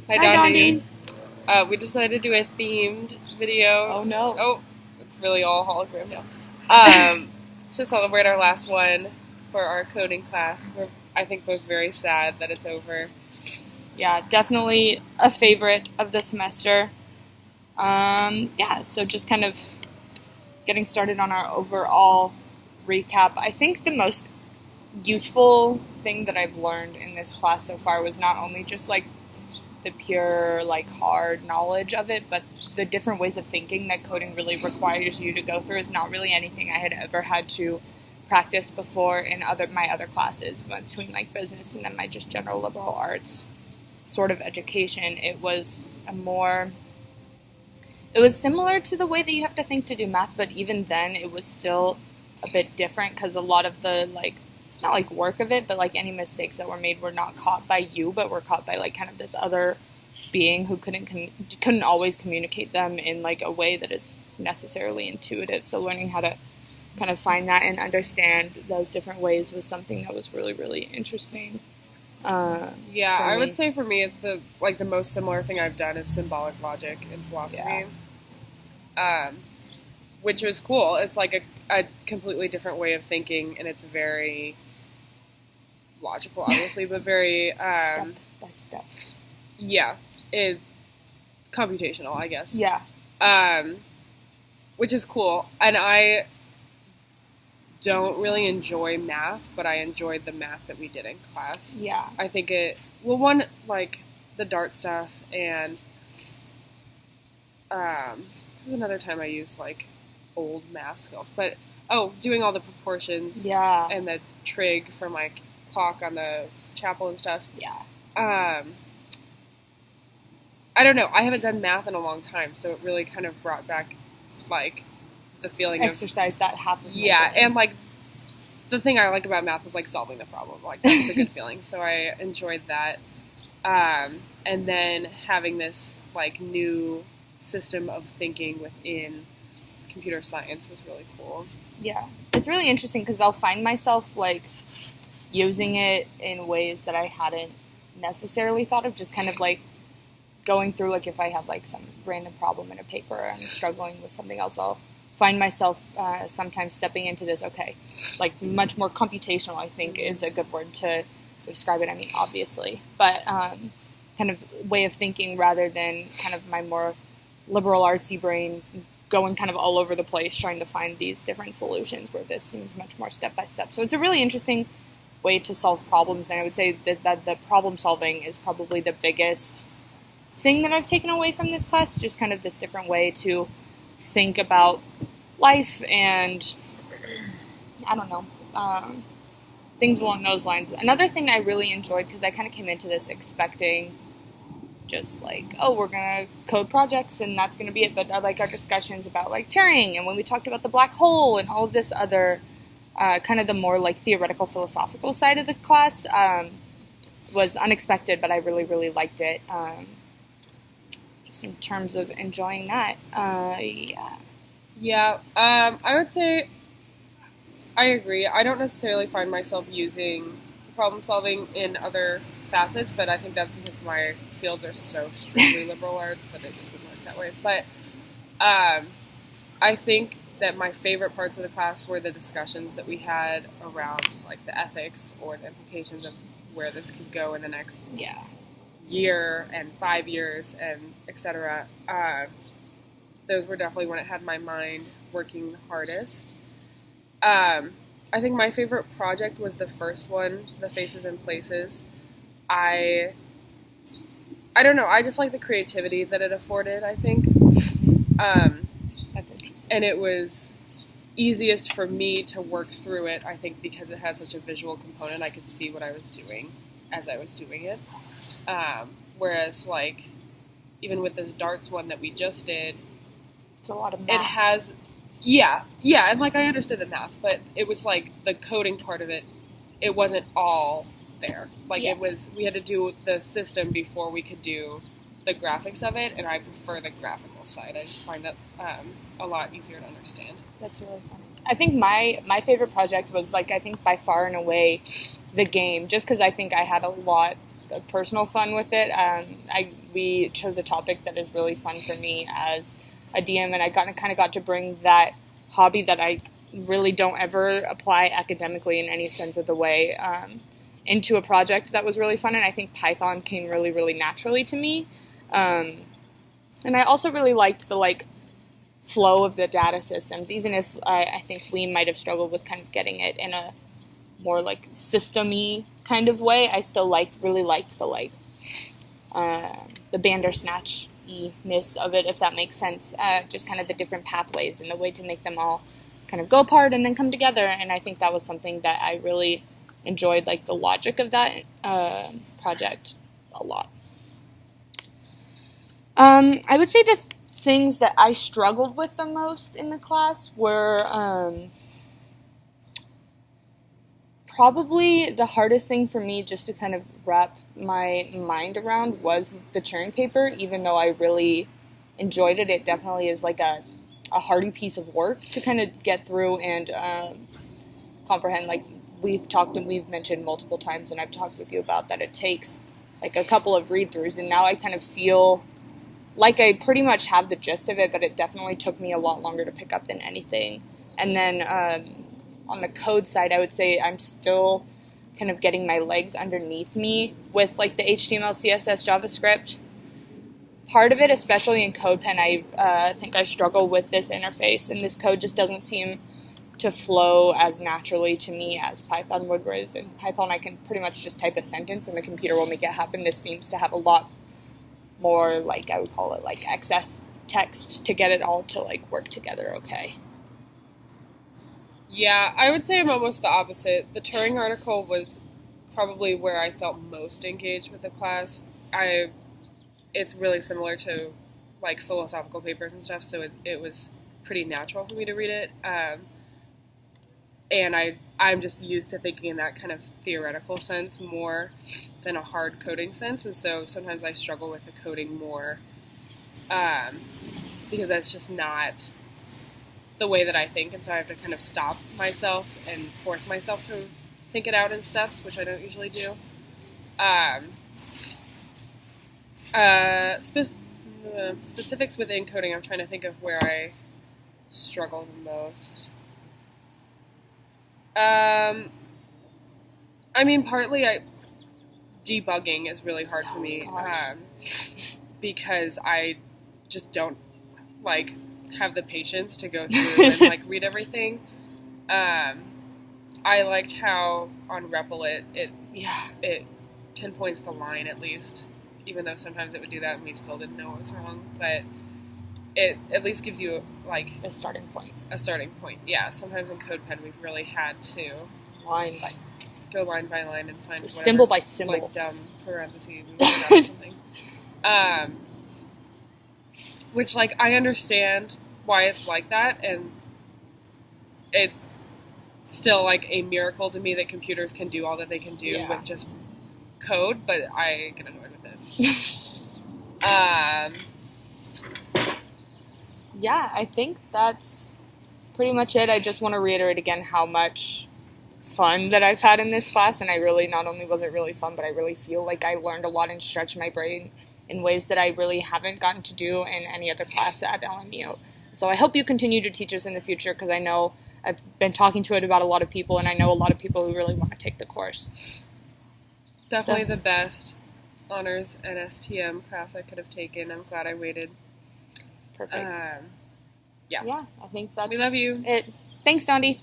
Hi, Dondi. We decided to do a themed video. Oh, no. Oh, it's really all hologram now. To celebrate our last one for our coding class. We're, I think, both very sad that it's over. Yeah, definitely a favorite of the semester. So just kind of getting started on our overall recap. I think the most useful thing that I've learned in this class so far was not only just like the pure like hard knowledge of it, but the different ways of thinking that coding really requires you to go through is not really anything I had ever had to practice before in my other classes, between like business and then my just general liberal arts sort of education. It was similar to the way that you have to think to do math, but even then it was still a bit different because a lot of the not like work of it, but like any mistakes that were made were not caught by you, but were caught by like kind of this other being who couldn't always communicate them in like a way that is necessarily intuitive. So learning how to kind of find that and understand those different ways was something that was really, really interesting. I would say for me, it's the most similar thing I've done is symbolic logic in philosophy, which was cool. It's like a completely different way of thinking, and it's very logical, obviously, but very step by step. Yeah, computational, I guess. Yeah. Which is cool, and I don't really enjoy math, but I enjoyed the math that we did in class. Yeah. I think the Dart stuff, and there's another time I used like old math skills, but doing all the proportions, and the trig for my clock on the chapel and stuff. Yeah. I don't know. I haven't done math in a long time, so it really kind of brought back like the feeling exercise that half of and like the thing I like about math is like solving the problem. Like that's a good feeling. So I enjoyed that. And then having this like new system of thinking within computer science was really cool. Yeah, it's really interesting because I'll find myself like using it in ways that I hadn't necessarily thought of. Just kind of like going through, like if I have like some random problem in a paper and I'm struggling with something else, I'll find myself sometimes stepping into this, like much more computational, I think is a good word to describe it. I mean, obviously, but kind of way of thinking rather than kind of my more liberal artsy brain going kind of all over the place trying to find these different solutions, where this seems much more step by step. So it's a really interesting way to solve problems, and I would say that the problem solving is probably the biggest thing that I've taken away from this class, just kind of this different way to think about life and I don't know, things along those lines. Another thing I really enjoyed, because I kind of came into this expecting just like, we're going to code projects and that's going to be it, but like our discussions about like Turing and when we talked about the black hole and all of this other kind of the more like theoretical philosophical side of the class was unexpected, but I really, really liked it. In terms of enjoying that, I would say I agree. I don't necessarily find myself using problem solving in other facets, but I think that's because my fields are so strictly liberal arts that it just wouldn't work that way. But I think that my favorite parts of the class were the discussions that we had around like the ethics or the implications of where this could go in the next year and 5 years and etc. Those were definitely when it had my mind working hardest. I think my favorite project was the first one, the Faces and Places. I don't know, I just like the creativity that it afforded, I think. That's interesting. And it was easiest for me to work through it, I think, because it had such a visual component. I could see what I was doing as I was doing it. Whereas, like, even with this darts one that we just did, it's a lot of math. It has, and, like, I understood the math, but it was, like, the coding part of it, it wasn't all there. Like, it was, we had to do the system before we could do the graphics of it, and I prefer the graphical side. I just find that a lot easier to understand. That's really funny. I think my favorite project was, like, I think by far and away the game, just because I think I had a lot of personal fun with it. we chose a topic that is really fun for me as a DM, and I kind of got to bring that hobby that I really don't ever apply academically in any sense of the way into a project that was really fun, and I think Python came really, really naturally to me. And I also really liked the, like, flow of the data systems, even if I think we might have struggled with kind of getting it in a more, like, system-y kind of way. I still really liked the, like, the Bandersnatch-y-ness of it, if that makes sense. Just kind of the different pathways and the way to make them all kind of go apart and then come together, and I think that was something that I really enjoyed, like, the logic of that project a lot. I would say the things that I struggled with the most in the class were probably the hardest thing for me just to kind of wrap my mind around was the Turing paper. Even though I really enjoyed it, it definitely is like a hardy piece of work to kind of get through and comprehend. Like, we've mentioned multiple times, and I've talked with you about that, it takes like a couple of read-throughs, and now I kind of feel like I pretty much have the gist of it, but it definitely took me a lot longer to pick up than anything. And then on the code side, I would say I'm still kind of getting my legs underneath me with, like, the HTML, CSS, JavaScript. Part of it, especially in CodePen, I think I struggle with this interface, and this code just doesn't seem to flow as naturally to me as Python would, whereas in Python I can pretty much just type a sentence and the computer will make it happen. This seems to have a lot more, like, I would call it, like, excess text to get it all to, like, work together okay. Yeah, I would say I'm almost the opposite. The Turing article was probably where I felt most engaged with the class. It's really similar to, like, philosophical papers and stuff, so it was pretty natural for me to read it. And I'm just used to thinking in that kind of theoretical sense more than a hard coding sense, and so sometimes I struggle with the coding more because that's just not the way that I think, and so I have to kind of stop myself and force myself to think it out in steps, which I don't usually do. Specifics within coding, I'm trying to think of where I struggle the most. I mean, partly debugging is really hard for me because I just don't, like, have the patience to go through and, like, read everything. I liked how on Replit it pinpoints the line at least, even though sometimes it would do that and we still didn't know what was wrong, but it at least gives you, like, a starting point. Yeah, sometimes in CodePen we've really had to go line by line and find symbol by symbol, like, dumb parentheses or something. Which, like, I understand why it's like that, and it's still, like, a miracle to me that computers can do all that they can do with just code, but I get annoyed with it. Yeah, I think that's pretty much it. I just want to reiterate again how much fun that I've had in this class, and I really, not only was it really fun, but I really feel like I learned a lot and stretched my brain in ways that I really haven't gotten to do in any other class at LMU. So I hope you continue to teach us in the future, because I know I've been talking to it about a lot of people, and I know a lot of people who really want to take the course. Definitely the best honors and STM class I could have taken. I'm glad I waited. Perfect. Yeah. Yeah, I think that's We love you. it. Thanks, Dondi.